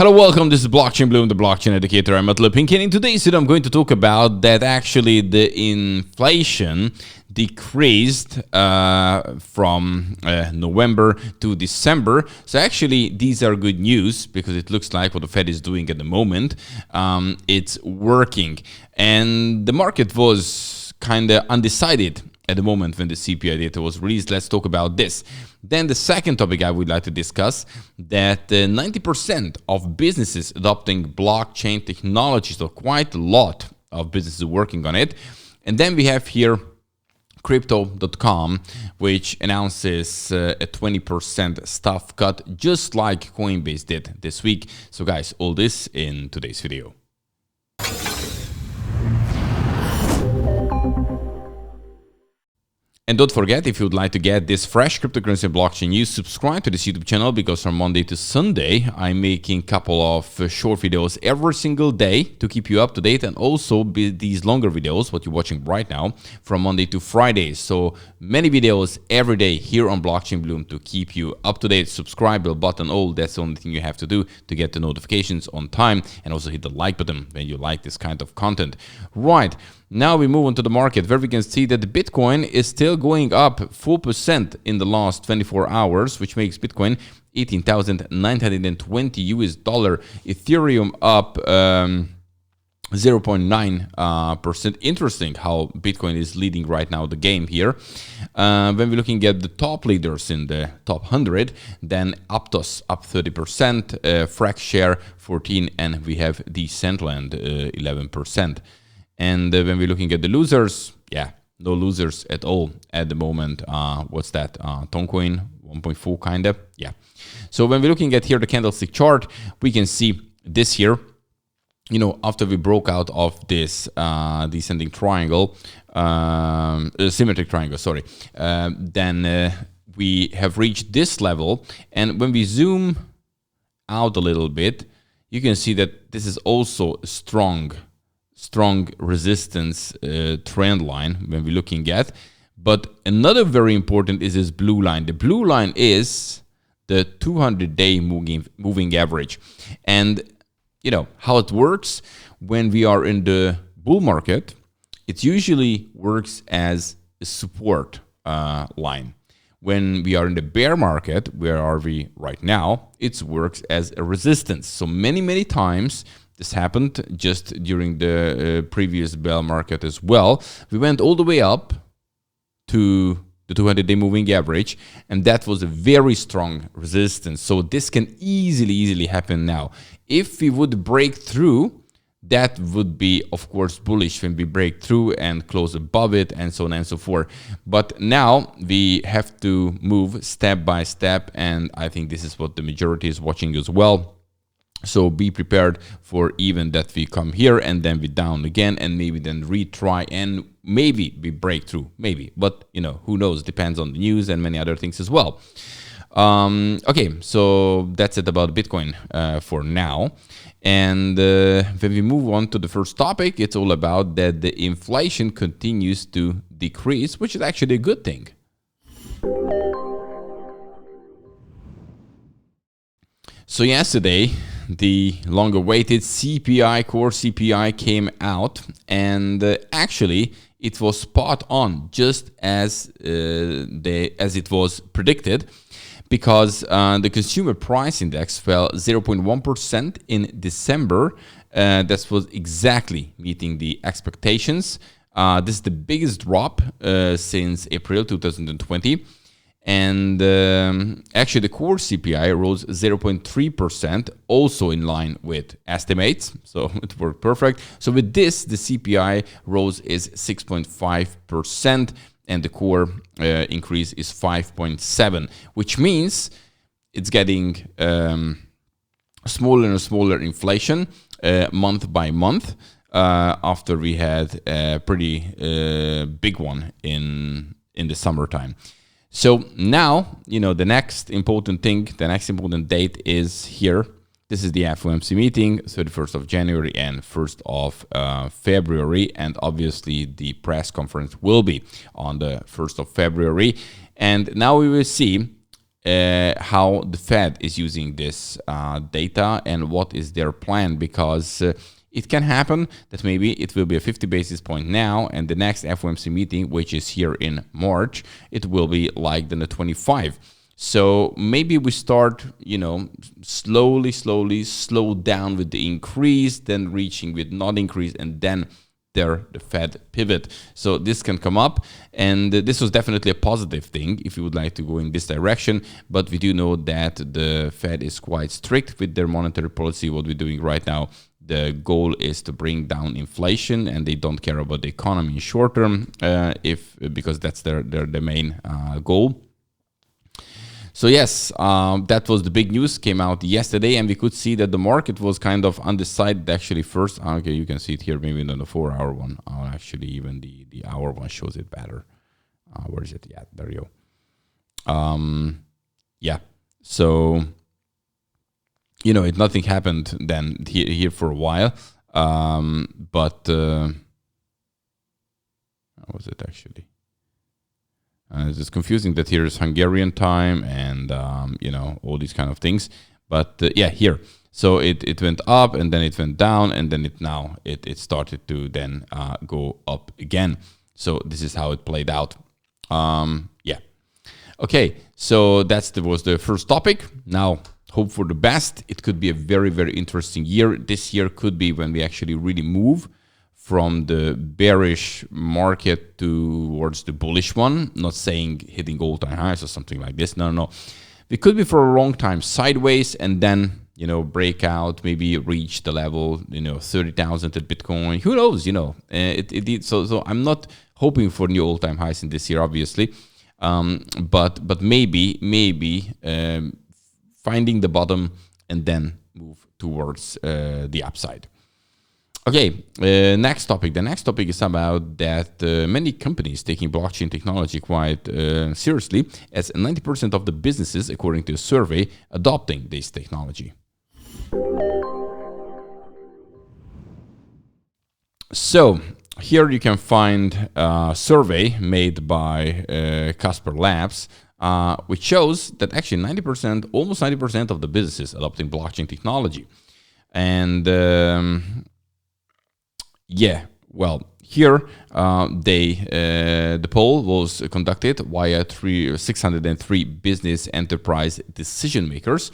Hello, welcome. This is Blockchain Bloom, the blockchain educator. I'm Matt Lipink, and in today's video, I'm going to talk about that actually the inflation decreased from November to December. So actually, these are good news because it looks like what the Fed is doing at the moment, it's working. And the market was kind of undecided at the moment when the CPI data was released. Let's talk about this. Then the second topic I would like to discuss, that 90% of businesses adopting blockchain technology, so quite a lot of businesses working on it. And then we have here crypto.com, which announces a 20% staff cut, just like Coinbase did this week. So guys, all this in today's video. And don't forget, if you would like to get this fresh cryptocurrency and blockchain news, subscribe to this YouTube channel, because from Monday to Sunday, I'm making a couple of short videos every single day to keep you up to date, and also these longer videos, what you're watching right now, from Monday to Friday. So many videos every day here on Blockchain Bloom to keep you up to date. Subscribe, bell button, all. That's the only thing you have to do to get the notifications on time, and also hit the like button when you like this kind of content. Right. Now we move on to the market, where we can see that the Bitcoin is still going up 4% in the last 24 hours, which makes Bitcoin 18,920 US dollar. Ethereum up 0.9%. Interesting how Bitcoin is leading right now the game here. When we're looking at the top leaders in the top 100, then Aptos up 30%, Frax share 14%, and we have Decentraland 11%. And when we're looking at the losers, no losers at all at the moment. What's that? Toncoin 1.4 kind of. Yeah. So when we're looking at here the candlestick chart, we can see this here, after we broke out of this descending triangle, symmetric triangle, sorry, then we have reached this level. And when we zoom out a little bit, you can see that this is also a strong resistance trend line when we're looking at. But another very important is this blue line. The blue line is the 200-day moving average. And how it works when we are in the bull market, it usually works as a support line. When we are in the bear market, where are we right now, it works as a resistance. So many times, this happened just during the previous bear market as well. We went all the way up to the 200-day moving average, and that was a very strong resistance. So this can easily happen now. If we would break through, that would be, of course, bullish when we break through and close above it, and so on and so forth. But now we have to move step by step, and I think this is what the majority is watching as well. So be prepared for even that we come here and then we down again, and maybe then retry, and maybe we break through, maybe. But, who knows? Depends on the news and many other things as well. Okay, so that's it about Bitcoin for now. And when we move on to the first topic, it's all about that the inflation continues to decrease, which is actually a good thing. So yesterday, the longer-awaited CPI, core CPI, came out, and actually it was spot on, just as it was predicted, because the consumer price index fell 0.1% in December. That was exactly meeting the expectations. This is the biggest drop since April 2020. And actually the core CPI rose 0.3%, also in line with estimates. So it worked perfect. So with this, the CPI rose is 6.5%, and the core increase is 5.7%, which means it's getting smaller and smaller inflation month by month, after we had a pretty big one in the summertime. So now, the next important thing, the next important date is here. This is the FOMC meeting, 31st of January and 1st of February. And obviously the press conference will be on the 1st of February. And now we will see how the Fed is using this data and what is their plan, because it can happen that maybe it will be a 50 basis point now, and the next FOMC meeting, which is here in March, it will be like the 25. So maybe we start, slowly slow down with the increase, then reaching with not increase, and then the Fed pivot. So this can come up, and this was definitely a positive thing if you would like to go in this direction. But we do know that the Fed is quite strict with their monetary policy. What we're doing right now, the goal is to bring down inflation, and they don't care about the economy in short term, because that's their main goal. So yes, that was the big news, came out yesterday, and we could see that the market was kind of undecided actually first. Okay, you can see it here, maybe not the 4-hour one. Actually, even the hour one shows it better. Where is it? Yeah, there you go. Yeah, so, nothing happened then here for a while. But how was it actually? It's confusing that here is Hungarian time and, all these kind of things. But yeah, here. So it went up, and then it went down, and then it started to then go up again. So this is how it played out. Yeah. Okay, so that was the first topic. Now, hope for the best. It could be a very, very interesting year. This year could be when we actually really move from the bearish market towards the bullish one. Not saying hitting all-time highs or something like this. No. We could be for a long time sideways, and then, break out, maybe reach the level, 30,000 at Bitcoin. Who knows, So I'm not hoping for new all-time highs in this year, obviously. But maybe finding the bottom and then move towards the upside. Okay, next topic. The next topic is about that many companies taking blockchain technology quite seriously, as 90% of the businesses, according to a survey, adopting this technology. So here you can find a survey made by Casper Labs, which shows that actually almost 90% of the businesses adopting blockchain technology. And yeah, well, here the poll was conducted via 603 business enterprise decision makers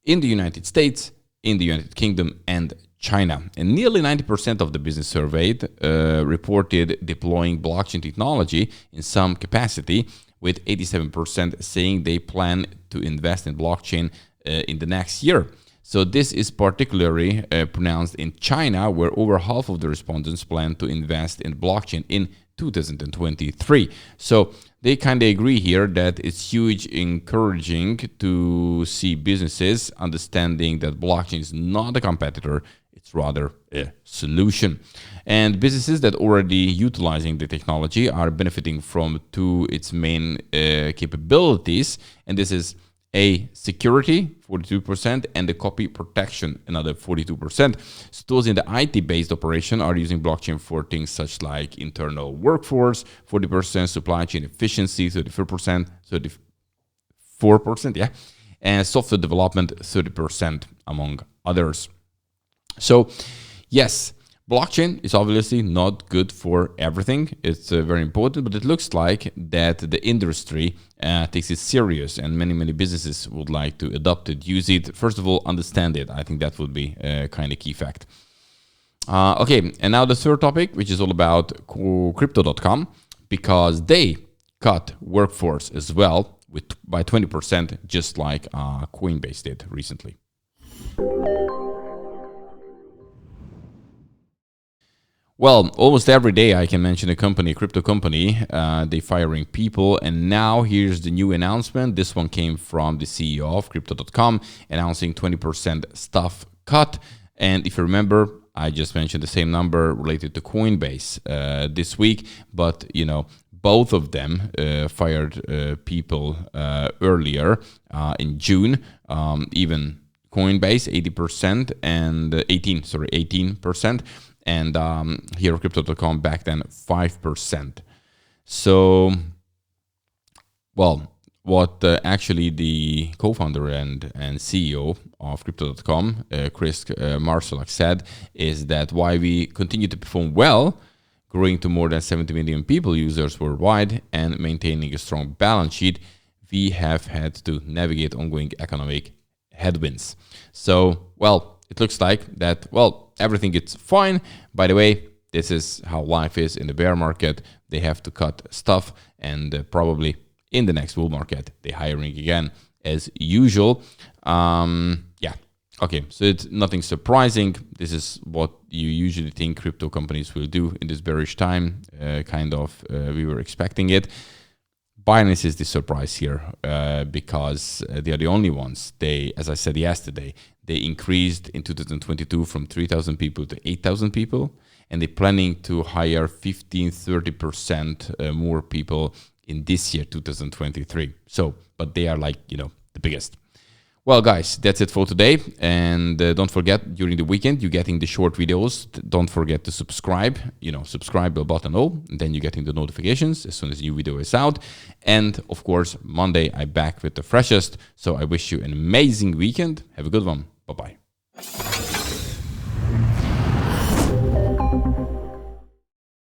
in the United States, in the United Kingdom, and China. And nearly 90% of the business surveyed reported deploying blockchain technology in some capacity, with 87% saying they plan to invest in blockchain in the next year. So this is particularly pronounced in China, where over half of the respondents plan to invest in blockchain in 2023. So they kind of agree here that it's huge encouraging to see businesses understanding that blockchain is not a competitor, it's rather a solution. And businesses that already utilizing the technology are benefiting from its main capabilities, and this is security, 42%, and the copy protection, another 42%. So those in the IT-based operation are using blockchain for things such like internal workforce, 40%, supply chain efficiency, 34%, yeah, and software development, 30%, among others. So, yes, blockchain is obviously not good for everything. It's very important, but it looks like that the industry takes it serious, and many businesses would like to adopt it, use it. First of all, understand it. I think that would be a kind of key fact. Okay, and now the third topic, which is all about crypto.com, because they cut workforce as well by 20%, just like Coinbase did recently. Well, almost every day I can mention a crypto company, they firing people, and now here's the new announcement. This one came from the CEO of crypto.com, announcing 20% staff cut. And if you remember, I just mentioned the same number related to Coinbase this week, but both of them fired people earlier in June, even Coinbase 80% and 18%. And here crypto.com back then 5%. So, well, what actually the co-founder and CEO of Crypto.com, Chris Marsolak, said is that why we continue to perform well, growing to more than 70 million people users worldwide and maintaining a strong balance sheet, we have had to navigate ongoing economic headwinds. So, well, it looks like that, well, everything is fine. By the way, this is how life is in the bear market. They have to cut stuff, and probably in the next bull market, they're hiring again as usual. Yeah. Okay, so it's nothing surprising. This is what you usually think crypto companies will do in this bearish time. We were expecting it. Binance is the surprise here because they are the only ones. They, as I said yesterday, they increased in 2022 from 3,000 people to 8,000 people, and they're planning to hire 15-30% more people in this year, 2023. So, but they are like, the biggest. Well, guys, that's it for today. And don't forget, during the weekend, you're getting the short videos. Don't forget to subscribe, subscribe the button all, and then you're getting the notifications as soon as a new video is out. And of course, Monday, I'm back with the freshest. So I wish you an amazing weekend. Have a good one. Bye-bye.